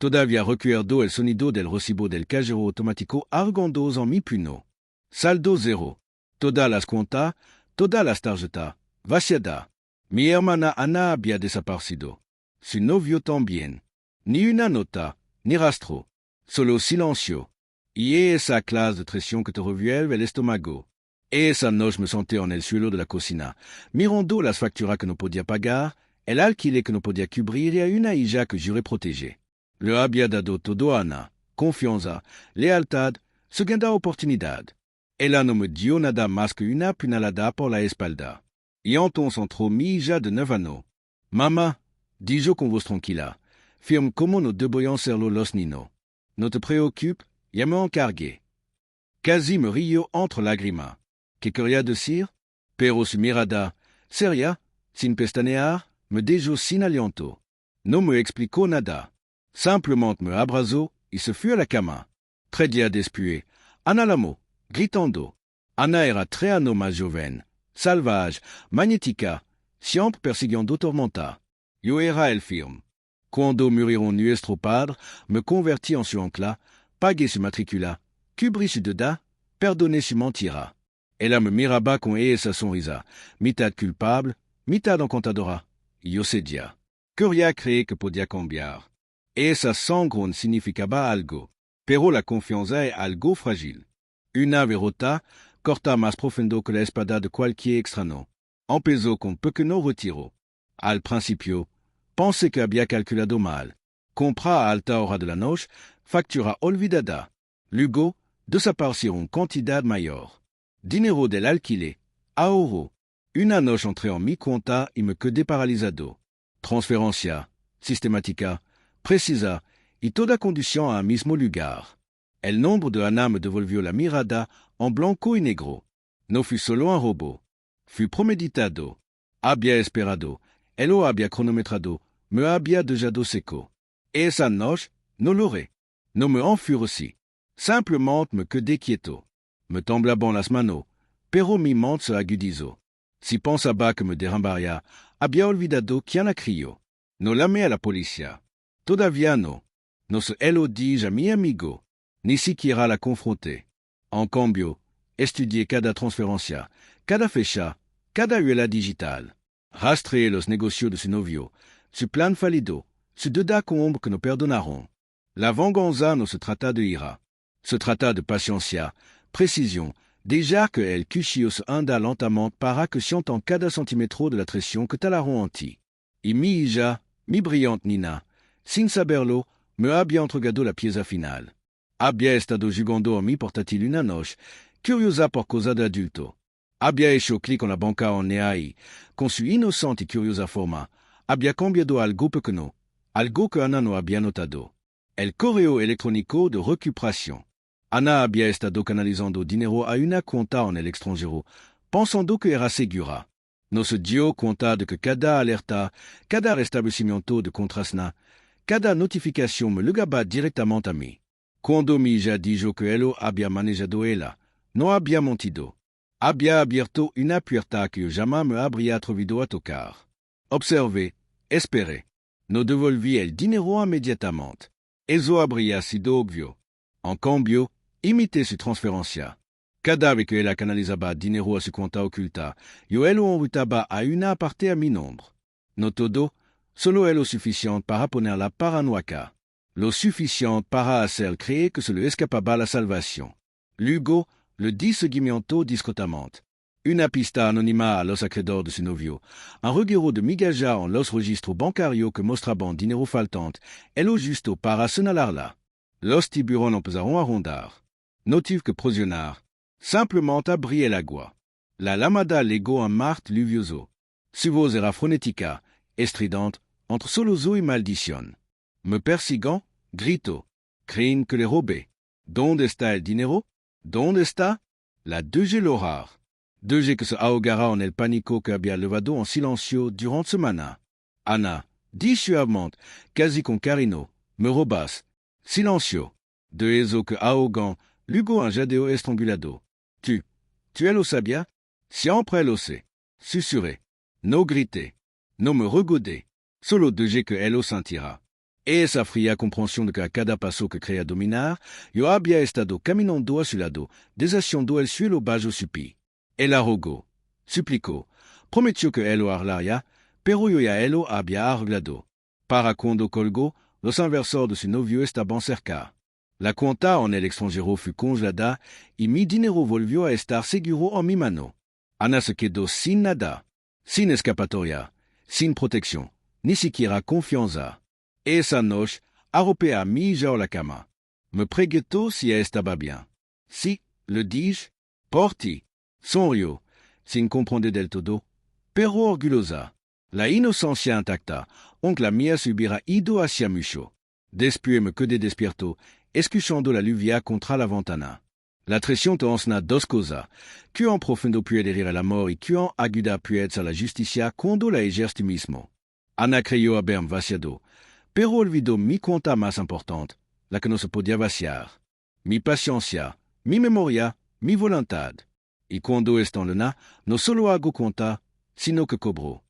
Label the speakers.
Speaker 1: Todavia recuerdo el sonido del recibo del cajero automático argondos en mi puno. Saldo 0. Todas las cuentas, todas las tarjetas, vaciadas. Mi hermana Ana había desaparecido. Su novio también. Ni una nota, ni rastro. Solo silencio. Y esa clase de presión que te revuelve el estómago. Esa noche me senté en el suelo de la cocina, mirando las facturas que no podía pagar, el alquiler que no podía cubrir y a una hija que juré proteger. Le había dado todo a Ana, confianza, lealtad, segunda oportunidad. Ella no me dio nada más que una puñalada por la espalda. Y entonces entró mi hija de 9 años. Mamá, dis-yo con voz tranquila, firme como no debían serlo los niños. No te preocupes, ya me encargué. Casi me río entre lágrimas. ¿Qué quería decir? Pero su mirada, seria, sin pestañear, me dejó sin aliento. No me explicó nada. Simplemente me abrazó y se fue a la cama. 3 días después, Ana llamó, gritando. Ana era 3 años más joven, salvaje, magnética, siempre persiguiendo tormenta. Yo era el firme. Cuando murieron nuestro padre, me convertí en su ancla, pagué su matrícula, cubrí su deuda, perdoné su mentira. Ella me miraba con esa sonrisa, mitad culpable, mitad encantadora. Yo cedía. Quería creer que podía cambiar. Esa sangre significaba algo, pero la confianza es algo frágil. Una ave rota corta más profundo que la espada de cualquier extraño. Empezó con pequeño retiro. Al principio, pensé que había calculado mal. Compra a alta hora de la noche, factura olvidada. Luego, desaparecieron cantidad mayor. Dinero del alquiler, ahorro. Una noche entré en mi cuenta y me quedé paralizado. Transferencia, sistemática, precisa y toda conducción al mismo lugar. El nombre de Ana me devolvió la mirada en blanco y negro. No fui solo un robot. Fui premeditado. Había esperado. Él lo había cronometrado. Me había dejado seco. Esa noche no logré. No me enfurecí. Simplemente me quedé quieto. Me temblaban las manos, pero mi mente se agudizó. Si pensaba que me derrumbaría, había olvidado quién la crió. No llamé a la policía. Todavía no. No se lo dije a mi amigo. Ni siquiera la confronté. En cambio, estudié cada transferencia, cada fecha, cada huella digital. Rastreé los negocios de su novio, su plan fallido, su deuda con hombre que no perdonaron. La venganza no se trata de ira. Se trata de paciencia, précision, dejar que el cuchillo se anda lentamente para que sientan cada centímetro de la traición que talaron en ti. Y mi hija, mi brillante Nina, sin saberlo, me había entregado la pieza final. Había estado jugando en mi portátil una noche, curiosa por cosas de adulto. Había hecho clic en la banca en AI, con su inocente y curiosa forma. Había cambiado algo pequeño, algo que Ana no había notado. El correo electrónico de recuperación. Ana había estado canalizando dinero a una cuenta en el extranjero, pensando que era segura. No se dio cuenta de que cada alerta, cada restablecimiento de contraseña, cada notificación me llegaba directamente a mí. Cuando mi hija dijo que él había manejado ella, no había mentido. Había abierto una puerta que yo jamás me habría atrevido a tocar. Observé, esperé. No devolví el dinero inmediatamente. Eso habría sido obvio. En cambio, imité su transferencia. Cada vez que ella canalizaba dinero a su cuenta oculta, yo lo enrutaba a una parte a mi nombre. No todo, solo es lo suficiente para ponerla paranoica. Lo suficiente para hacer creer que se le escapaba la salvación. Luego, le di seguimiento discretamente. Una pista anónima a los acreedores de su novio, un reguero de migajas en los registros bancarios que mostraban dinero faltante, es lo justo para señalarla. Los tiburones empezaron a rondar. No tuve que presionar. Simplemente abrí el agua. La llamada llegó en mar lluvioso. Su voz era frenética, estridente, entre soluzo y maldición. Me persiguió, gritó. Creen que le robé. ¿Dónde está el dinero? ¿Dónde está? La dejé l'horreur. Dejé que se ahogara en el pánico que había levado en silencio durante semana. Ana, di suavemente, casi con cariño, me robas. Silencio. De eso que ahogan, luego un jadeo estrangulado. Tu lo sabías? Siempre lo sé. Susurré. No grité. No me regodé. Solo dejé que él lo sentira. E essa fria compreensão de que a cada passo que crea dominar, eu había estado caminando a su lado, deshaciendo el suelo bajo su pie. Ela rogó, suplicó, prometió que él lo arreglaría, pero yo ya él lo había arreglado. Para cuando colgó, los anversos de su novio estaban cerca. La cuenta en el extranjero fue congelada y mi dinero volvió a estar seguro en mi mano. Ana se quedó sin nada, sin escapatoria, sin protección, ni siquiera confianza. Esa noche, arropé a mi hija a la cama. Me preguntó si ella estaba bien. Sí, le dije, por ti. Sonrió, sin comprender del todo, pero orgullosa. La inocencia intacta, aunque la mía se hubiera ido hacia mucho. Después me quedé despierto, escuchando la lluvia contra la ventana. La traición te enseña dos cosas, cuán profundo puede herir el amor y cuán aguda puede ser la justicia cuando la ejerce tú mismo. Ana creyó haberme vaciado, pero olvidó mi cuenta más importante, la que no se podía vaciar. Mi paciencia, mi memoria, mi voluntad. Y cuando está en luna, no solo hago cuenta, sino que cobro.